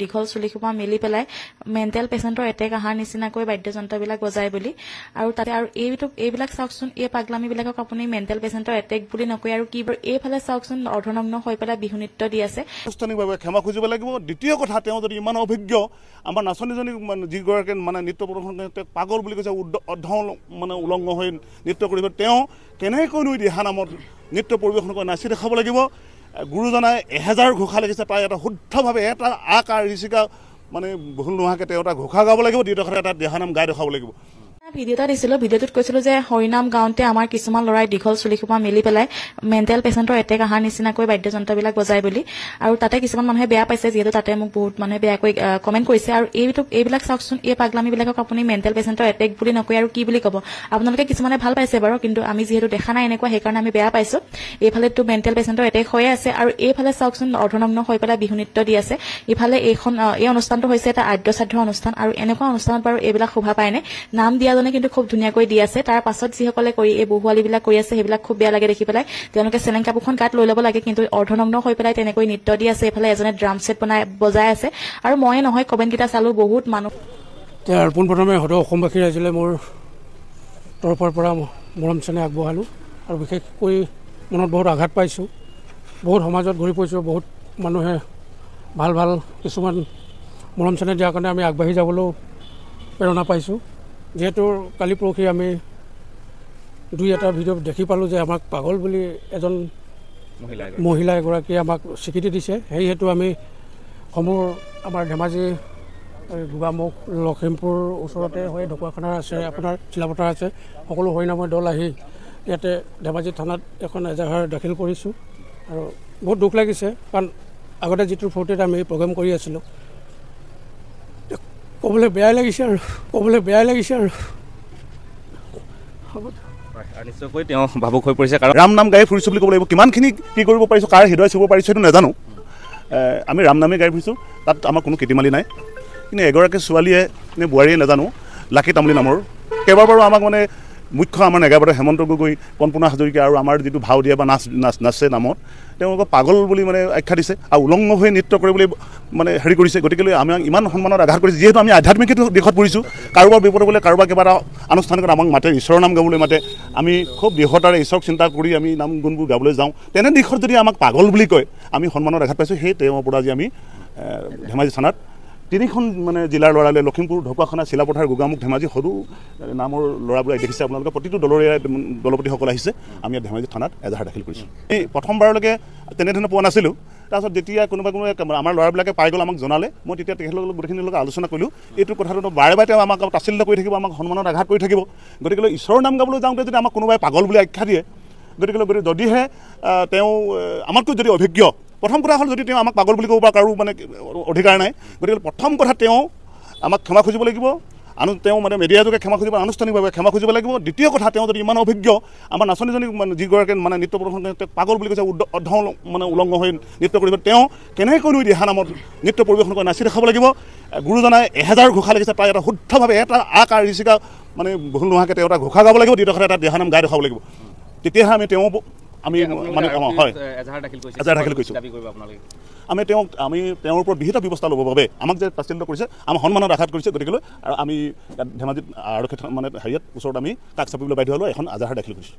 দীঘল চুলিখোপা মেলি পেলাই মেণ্টেল পেচেণ্টৰ এটেক অহাৰ নিচিনাকৈ বাদ্যযন্ত্ৰবিলাক বজায় বুলি আৰু তাতে আৰু এইবিলাক চাওকচোন এই পাগলামীবিলাকক আপুনি মেণ্টেল পেচেণ্টৰ এটেক বুলি নকয় আৰু কি এইফালে চাওকচোন অৰ্ধনগ্ন হৈ পেলাই বিহু নৃত্য দি আছে। আনুষ্ঠানিকভাৱে ক্ষমা খুজিব লাগিব। দ্বিতীয় কথা, তেওঁ যদি ইমান অভিজ্ঞ আমাৰ নাচনীজনী যিগৰাকী নৃত্য প্ৰদৰ্শন পাগল বুলি কৈছে, উলংঘ হৈ নৃত্য কৰিব, তেওঁ কেনেকৈনো দিহা নামত নৃত্য পৰিৱেশন কৰি নাচি দেখাব লাগিব। গুৰুজনাই 1000 ঘোষা লিখিছে, তাই এটা শুদ্ধভাৱে এটা আকাৰ ঋষিকা ভুল নোহোৱাকৈ তেওঁ এটা ঘোষা গাব লাগিব। দ্বিতীয় কথা, এটা দিহানাম গাই দেখাব লাগিব। ভিডিঅ' এটা দিছিলো, ভিডিঅ'টোত কৈছিলো যে হৰিনাম গাওঁতে আমাৰ কিছুমান ল'ৰাই দীঘল চুলিখোপা মেলি পেলাই মেণ্টেল পেচেণ্টৰ এটেক অহাৰ নিচিনাকৈ বাদ্যযন্ত্ৰবিলাক বজায় বুলি আৰু তাতে কিছুমান মানুহে বেয়া পাইছে, যিহেতু তাতে মোক বহুত মানুহে বেয়াকৈ কমেণ্ট কৰিছে। আৰু এইবিলাক চাওকচোন এই পাগলামীবিলাকক আপুনি মেণ্টেল পেচেণ্টৰ এটেক বুলি নকয় আৰু কি বুলি ক'ব। আপোনালোকে কিছুমানে ভাল পাইছে বাৰু, কিন্তু আমি যিহেতু দেখা নাই এনেকুৱা, সেইকাৰণে আমি বেয়া পাইছো। এইফালেতো মেণ্টেল পেচেণ্টৰ এটেক হৈয়ে আছে আৰু এইফালে চাওকচোন অৰ্ধনগ্ন হৈ পেলাই বিহু নৃত্য দি আছে। ইফালে এই অনুষ্ঠানটো হৈছে এটা আদ্যশ্ৰাদ্ধ অনুষ্ঠান আৰু এনেকুৱা অনুষ্ঠানত বাৰু এইবিলাক শোভা পায়নে? নাম দিয়া কিন্তু খুব ধুনীয়াকৈ দি আছে। তাৰ পাছত যিসকলে কৰি এই বহুৱালীবিলাক কৰি আছে সেইবিলাক খুব বেয়া লাগে দেখি পেলাই। তেওঁলোকে চেলেং কাপোৰখন গাত লৈ ল'ব লাগে, কিন্তু অৰ্ধনগ্ন হৈ পেলাই তেনেকৈ নৃত্য দি আছে। এইফালে এজনে ড্ৰাম ছেট বজাই আছে আৰু ময়ে নহয় কমেণ্টকেইটা চালো, বহুত মানুহ। পোনপ্ৰথমে সদৌ অসমবাসী ৰাইজলৈ মোৰ তৰফৰ পৰা মৰম চেনেহ আগবঢ়ালোঁ আৰু বিশেষকৈ মনত বহুত আঘাত পাইছোঁ। বহুত সমাজত ঘূৰি ফুৰিছোঁ, বহুত মানুহে ভাল ভাল কিছুমান মৰম চেনেহ দিয়াৰ কাৰণে আমি আগবাঢ়ি যাবলৈও প্ৰেৰণা পাইছোঁ। যিহেতু কালি পৰহি আমি দুই এটা ভিডিঅ' দেখি পালোঁ যে আমাক পাগল বুলি এজন মহিলা এগৰাকীয়ে আমাক স্বীকৃতি দিছে। সেয়েহেতু আমি আমাৰ ধেমাজি গোগামুখ লখিমপুৰ ওচৰতে হৈ ঢকুৱাখানা আছে, আপোনাৰ চিলাপথাৰ আছে, সকলো হৰিনামৰ দল আহি ইয়াতে ধেমাজি থানাত এখন এজাহাৰ দাখিল কৰিছোঁ আৰু বহুত দুখ লাগিছে, কাৰণ আগতে যিটো ফূৰ্তিত আমি প্ৰগ্ৰেম কৰি আছিলোঁ, ক'বলৈ বেয়াই লাগিছে আৰু নিশ্চয়কৈ তেওঁ ভাবুক হৈ পৰিছে। কাৰণ ৰাম নাম গাই ফুৰিছোঁ বুলি ক'ব লাগিব। কিমানখিনি কি কৰিব পাৰিছোঁ, কাৰ হৃদয় চুব পাৰিছোঁ সেইটো নাজানো। আমি ৰাম নামেই গাই ফুৰিছোঁ, তাত আমাৰ কোনো কেতিমালি নাই। কিন্তু এগৰাকী ছোৱালীয়ে নে বোৱাৰীয়ে নাজানো, লাকী তামুলী নামৰ কেইবাবাৰো আমাক মুখ্য আমাৰ নেগাবাৰ হেমন্ত গগৈ, কল্পনা হাজৰিকা আৰু আমাৰ যিটো ভাও দিয়ে বা নাচে নামত তেওঁলোকক পাগল বুলি আখ্যা দিছে আৰু উলংঘ হৈ নৃত্য কৰিবলৈ হেৰি কৰিছে। গতিকে আমাক ইমান সন্মানত আঘাত কৰিছে। যিহেতু আমি আধ্যাত্মিক দিশত পৰিছোঁ, কাৰোবাৰ বিপদে বোলে কাৰোবাৰ কিবা এটা আনুষ্ঠানিকত আমাক মাতে, ঈশ্বৰৰ নাম গাবলৈ মাতে, আমি খুব দৃঢ়তাৰে ঈশ্বৰক চিন্তা কৰি আমি নাম গুণবোৰ গাবলৈ যাওঁ। তেনে দিশত যদি আমাক পাগল বুলি কয়, আমি সন্মানত আঘাত পাইছোঁ। সেই তেওঁৰ পৰা আজি আমি ধেমাজি থানাত 3খন জিলাৰ ল'ৰালৈ, লখিমপুৰ, ঢকুৱাখানা, চিলাপথাৰ, গোগামুখ, ধেমাজি সৰু নামৰ ল'ৰাবোৰে দেখিছে আপোনালোকে। প্ৰতিটো দলৰে দলপতিসকল আহিছে। আমি ইয়াত ধেমাজি থানাত এজাহাৰ দাখিল কৰিছোঁ। এই প্ৰথমবাৰলৈকে তেনেধৰণে পোৱা নাছিলোঁ। তাৰপিছত যেতিয়া কোনোবাই আমাৰ ল'ৰাবিলাকে পাই গ'ল, আমাক জনালে, মই তেতিয়া তেখেতলোকৰ গোটেইখিনিৰ লগত আলোচনা কৰিলোঁ। এইটো কথাটো বাৰে বাৰে তেওঁ আমাক তাচিল্য কৰি থাকিব, আমাক সন্মানত আঘাত কৰি থাকিব। গতিকে ঈশ্বৰৰ নাম গাবলৈ যাওঁতে যদি আমাক কোনোবাই পাগল বুলি আখ্যা দিয়ে, গতিকে যদিহে তেওঁ আমাতকৈ যদি অভিজ্ঞ, প্ৰথম কথা হ'ল যদি তেওঁ আমাক পাগল বুলি ক'ব পৰা কাৰো অধিকাৰ নাই। গতিকে প্ৰথম কথা তেওঁ আমাক ক্ষমা খুজিব লাগিব, তেওঁ মেডিয়াযোগে ক্ষমা খুজিব, আনুষ্ঠানিকভাৱে ক্ষমা খুজিব লাগিব। দ্বিতীয় কথা, তেওঁ যদি ইমান অভিজ্ঞ আমাৰ নাচনীজনী যিগৰাকী নৃত্য প্ৰদৰ্শন পাগল বুলি কৈছে, উলংঘ হৈ নৃত্য কৰিব, তেওঁ কেনেকৈনো দিহা নামত নৃত্য পৰিৱেশন কৰি নাচি দেখাব লাগিব। গুৰুজনাই 1000 ঘোষা লিখিছে, তাই এটা শুদ্ধভাৱে এটা আকাৰ ঋষিকা ভুল নোহোৱাকৈ তেওঁ এটা ঘোষা গাব লাগিব। দ্বিতীয় কথা, এটা দিহানাম গাই দেখাব লাগিব। তেতিয়াহে আমি এজাহাৰ দাখিল কৰিছোঁ। আমি তেওঁৰ ওপৰত বিহিত ব্যৱস্থা ল'বৰ বাবে আমাক যে তাচিল্য কৰিছে, আমাৰ সন্মানত আঘাত কৰিছে। গতিকে আমি ধেমাজিত আৰক্ষী হেৰিয়াত ওচৰত আমি কাষ চাপিবলৈ বাধ্য হ'লোঁ, এখন এজাহাৰ দাখিল কৰিছোঁ।